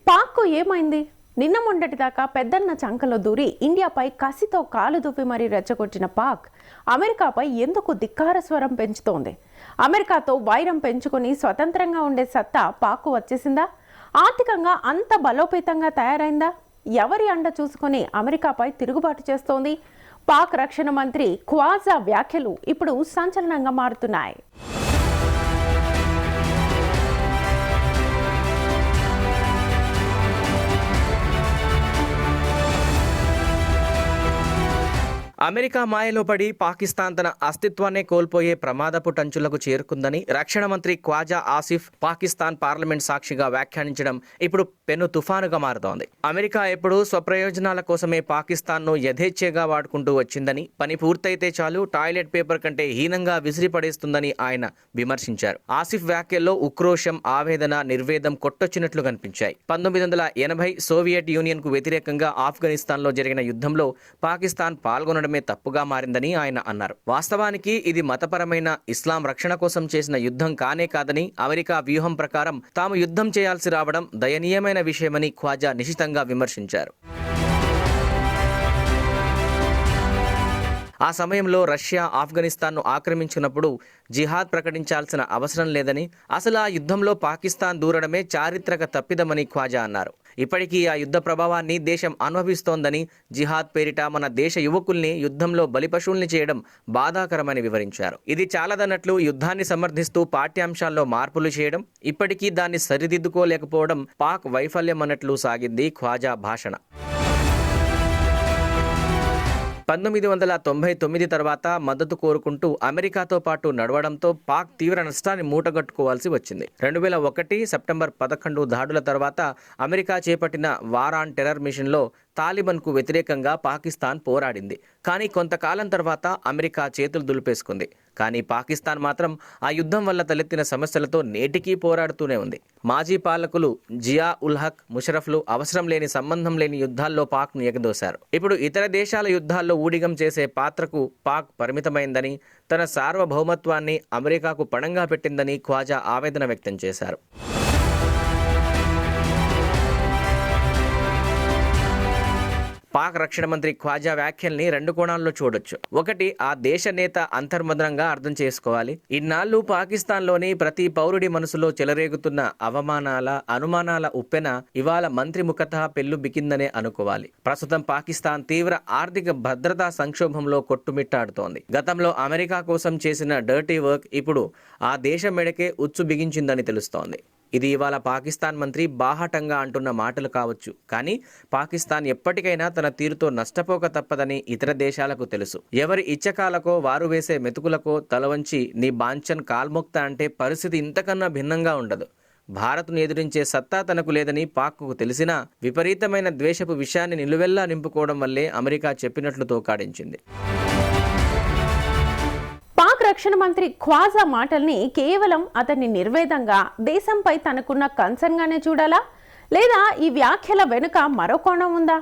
పాక్కు ఏమైంది? నిన్న మొన్నటిదాకా పెద్దన్న చంకలో దూరి ఇండియాపై కసితో కాలు దువ్వి మరీ రెచ్చగొట్టిన పాక్ అమెరికాపై ఎందుకు ధిక్కార స్వరం పెంచుతోంది? అమెరికాతో వైరం పెంచుకుని స్వతంత్రంగా ఉండే సత్తా పాక్కు వచ్చేసిందా? ఆర్థికంగా అంత బలోపేతంగా తయారైందా? ఎవరి అండ చూసుకొని అమెరికాపై తిరుగుబాటు చేస్తోంది? పాక్ రక్షణ మంత్రి ఖ్వాజా వ్యాఖ్యలు ఇప్పుడు సంచలనంగా మారుతున్నాయి. అమెరికా మాయలో పడి పాకిస్తాన్ తన అస్తిత్వాన్నే కోల్పోయే ప్రమాదపు టంచులకు చేరుకుందని రక్షణ మంత్రి ఖ్వాజా ఆసిఫ్ పాకిస్తాన్ పార్లమెంట్ సాక్షిగా వ్యాఖ్యానించడం ఇప్పుడు పెను తుఫానుగా మారుతోంది. అమెరికా ఎప్పుడూ స్వప్రయోజనాల కోసమే పాకిస్తాన్ను యథేచ్ఛగా వాడుకుంటూ వచ్చిందని, పని పూర్తయితే చాలు టాయిలెట్ పేపర్ కంటే హీనంగా విసిరిపడేస్తుందని ఆయన విమర్శించారు. ఆసిఫ్ వ్యాఖ్యల్లో ఉక్రోషం, ఆవేదన, నిర్వేదం కొట్టొచ్చినట్లు కనిపించాయి. 1980 సోవియట్ యూనియన్కు వ్యతిరేకంగా ఆఫ్ఘనిస్తాన్లో జరిగిన యుద్ధంలో పాకిస్తాన్ పాల్గొనడం తప్పుగా మారిందని ఆయన అన్నారు. వాస్తవానికి ఇది మతపరమైన ఇస్లాం రక్షణ కోసం చేసిన యుద్ధం కానే కాదని, అమెరికా వ్యూహం ప్రకారం తాము యుద్ధం చేయాల్సి రావడం దయనీయమైన విషయమని ఖ్వాజా నిశితంగా విమర్శించారు. ఆ సమయంలో రష్యా ఆఫ్ఘనిస్తాన్ను ఆక్రమించినప్పుడు జిహాద్ ప్రకటించాల్సిన అవసరం లేదని, అసలు ఆ యుద్ధంలో పాకిస్తాన్ దూరడమే చారిత్రక తప్పిదమని ఖ్వాజా అన్నారు. ఇప్పటికీ ఆ యుద్ధ ప్రభావాన్ని దేశం అనుభవిస్తోందని, జిహాద్ పేరిట మన దేశ యువకుల్ని యుద్ధంలో బలిపశువుల్ని చేయడం బాధాకరమని వివరించారు. ఇది చాలదన్నట్లు యుద్ధాన్ని సమర్థిస్తూ పాఠ్యాంశాల్లో మార్పులు చేయడం, ఇప్పటికీ దాన్ని సరిదిద్దుకోలేకపోవడం పాక్ వైఫల్యం అన్నట్లు సాగింది ఖ్వాజా భాషణ. 1999 తర్వాత మద్దతు కోరుకుంటూ అమెరికాతో పాటు నడవడంతో పాక్ తీవ్ర నష్టాన్ని మూటగట్టుకోవాల్సి వచ్చింది. 2001 సెప్టెంబర్ 11 దాడుల తర్వాత అమెరికా చేపట్టిన వార్ ఆన్ టెర్రర్ మిషన్లో తాలిబాన్కు వ్యతిరేకంగా పాకిస్తాన్ పోరాడింది. కానీ కొంతకాలం తర్వాత అమెరికా చేతులు దులిపేసుకుంది. కానీ పాకిస్తాన్ మాత్రం ఆ యుద్ధం వల్ల తలెత్తిన సమస్యలతో నేటికీ పోరాడుతూనే ఉంది. మాజీ పాలకులు జియా ఉల్ హక్, ముషరఫ్లు అవసరం లేని, సంబంధం లేని యుద్ధాల్లో పాక్ను ఎగదోశారు. ఇప్పుడు ఇతర దేశాల యుద్ధాల్లో ఊడిగం చేసే పాత్రకు పాక్ పరిమితమైందని, తన సార్వభౌమత్వాన్ని అమెరికాకు పణంగా పెట్టిందని ఖ్వాజా ఆవేదన వ్యక్తం చేశారు. పాక్ రక్షణ మంత్రి ఖ్వాజా వ్యాఖ్యల్ని 2 కోణాల్లో చూడొచ్చు. ఒకటి, ఆ దేశ నేత అంతర్మదనంగా అర్థం చేసుకోవాలి. ఇన్నాళ్ళు పాకిస్తాన్లోని ప్రతి పౌరుడి మనసులో చెలరేగుతున్న అవమానాల, అనుమానాల ఉప్పెన ఇవాళ మంత్రి ముఖతః పెళ్లు బికిందనే అనుకోవాలి. ప్రస్తుతం పాకిస్తాన్ తీవ్ర ఆర్థిక భద్రతా సంక్షోభంలో కొట్టుమిట్టాడుతోంది. గతంలో అమెరికా కోసం చేసిన డర్టీ వర్క్ ఇప్పుడు ఆ దేశం మెడకే ఉచ్చు బిగించిందని తెలుస్తోంది. ఇది ఇవాళ పాకిస్తాన్ మంత్రి బాహాటంగా అంటున్న మాటలు కావచ్చు, కానీ పాకిస్తాన్ ఎప్పటికైనా తన తీరుతో నష్టపోక తప్పదని ఇతర దేశాలకు తెలుసు. ఎవరి ఇచ్చకాలకో, వారు వేసే మెతుకులకో తలవంచి నీ బాంఛన్ కాల్మొక్త అంటే పరిస్థితి ఇంతకన్నా భిన్నంగా ఉండదు. భారత్ను ఎదిరించే సత్తా తనకు లేదని పాక్కు తెలిసినా విపరీతమైన ద్వేషపు విషయాన్ని నిలువెల్లా నింపుకోవడం వల్లే అమెరికా చెప్పినట్లు తోకాడించింది. పాక్ రక్షణ మంత్రి ఖ్వాజా మాటల్ని కేవలం అతన్ని నిర్వేదంగా, దేశంపై తనకున్న కన్సర్న్గానే చూడాలా, లేదా ఈ వ్యాఖ్యల వెనుక మరో కోణం ఉందా?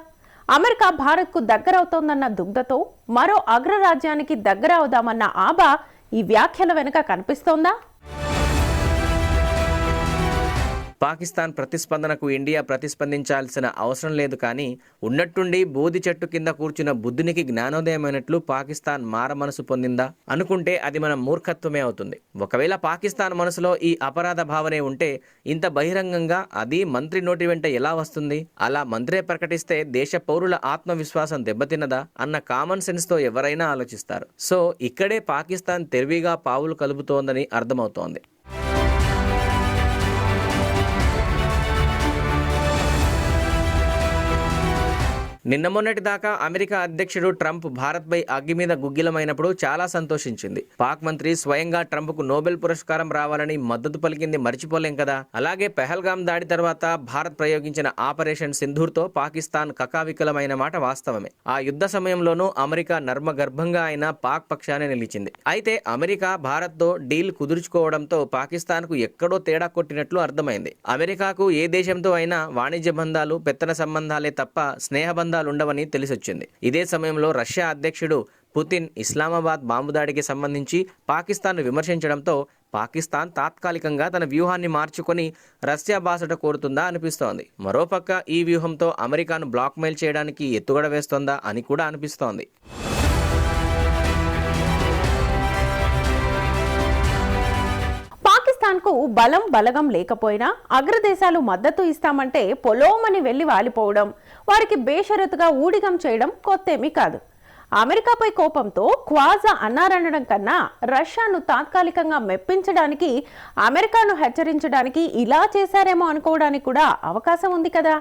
అమెరికా భారత్కు దగ్గరవుతోందన్న దుగ్ధతో మరో అగ్రరాజ్యానికి దగ్గర అవుదామన్న ఆబా ఈ వ్యాఖ్యల వెనుక కనిపిస్తోందా? పాకిస్తాన్ ప్రతిస్పందనకు ఇండియా ప్రతిస్పందించాల్సిన అవసరం లేదు, కానీ ఉన్నట్టుండి బోధి చెట్టు కింద కూర్చున్న బుద్ధునికి జ్ఞానోదయమైనట్లు పాకిస్తాన్ మార మనసు పొందిందా అనుకుంటే అది మన మూర్ఖత్వమే అవుతుంది. ఒకవేళ పాకిస్తాన్ మనసులో ఈ అపరాధ భావనే ఉంటే ఇంత బహిరంగంగా అది మంత్రి నోటి వెంట ఎలా వస్తుంది? అలా మంత్రే ప్రకటిస్తే దేశ పౌరుల ఆత్మవిశ్వాసం దెబ్బతిన్నదా అన్న కామన్ సెన్స్తో ఎవరైనా ఆలోచిస్తారు. సో ఇక్కడే పాకిస్తాన్ తెలివిగా పావులు కలుపుతోందని అర్థమవుతోంది. నిన్న మొన్నటి దాకా అమెరికా అధ్యక్షుడు ట్రంప్ భారత్పై అగ్గి మీద గుగ్గిలమైనప్పుడు చాలా సంతోషించింది. పాక్ మంత్రి స్వయంగా ట్రంప్కు నోబెల్ పురస్కారం రావాలని మద్దతు పలికింది మర్చిపోలేం కదా. అలాగే పెహల్గామ్ దాడి తర్వాత భారత్ ప్రయోగించిన ఆపరేషన్ సింధూర్తో పాకిస్తాన్ కకావికలమైన మాట వాస్తవమే. ఆ యుద్ధ సమయంలోనూ అమెరికా నర్మగర్భంగా అయిన పాక్ పక్షానే నిలిచింది. అయితే అమెరికా భారత్తో డీల్ కుదుర్చుకోవడంతో పాకిస్తాన్కు ఎక్కడో తేడా కొట్టినట్లు అర్థమైంది. అమెరికాకు ఏ దేశంతో అయినా వాణిజ్య బంధాలు, పెత్తన సంబంధాలే తప్ప స్నేహబంధాలు ఉండవని తెలిసొచ్చింది. ఇదే సమయంలో రష్యా అధ్యక్షుడు పుతిన్ ఇస్లామాబాద్ బాంబు దాడికి సంబంధించి పాకిస్తాన్ను విమర్శించడంతో పాకిస్తాన్ తాత్కాలికంగా తన వ్యూహాన్ని మార్చుకొని రష్యా బాసట కోరుతుందా అనిపిస్తోంది. మరోపక్క ఈ వ్యూహంతో అమెరికాను బ్లాక్మెయిల్ చేయడానికి ఎత్తుగడ వేస్తోందా అని కూడా అనిపిస్తోంది. పాకిస్తాన్కు బలగం లేకపోయినా అగ్రదేశాలు మద్దతు ఇస్తామంటే పొలోమని వెళ్లి వాలిపోవడం, వారికి బేషరతుగా ఊడిగం చేయడం కొత్తేమీ కాదు. అమెరికాపై కోపంతో ఖ్వాజా అన్నారనడం కన్నా రష్యాను తాత్కాలికంగా మెప్పించడానికి, అమెరికాను హెచ్చరించడానికి ఇలా చేశారేమో అనుకోవడానికి కూడా అవకాశం ఉంది కదా.